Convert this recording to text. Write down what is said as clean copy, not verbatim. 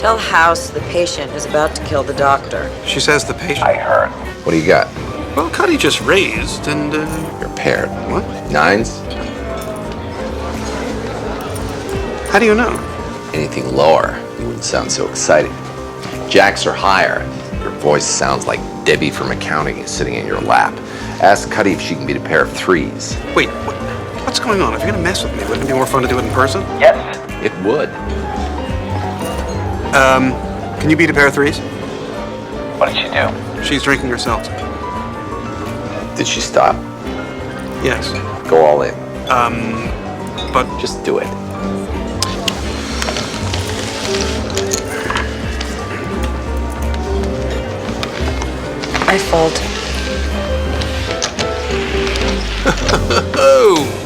Tell House the patient is about to kill the doctor. She says the patient. I heard. What do you got? Well, Cuddy just raised, and, You're paired. What? Nines? How do you know? Anything lower, you wouldn't sound so excited. Jacks are higher. Your voice sounds like Debbie from accounting is sitting in your lap. Ask Cuddy if she can beat a pair of threes. Wait, what's going on? If you're gonna mess with me, wouldn't it be more fun to do it in person? Yes. It would. Can you beat a pair of threes? What did she do? She's drinking her seltzer. Did she stop? Yes. Go all in. But Just do it. I fold. oh,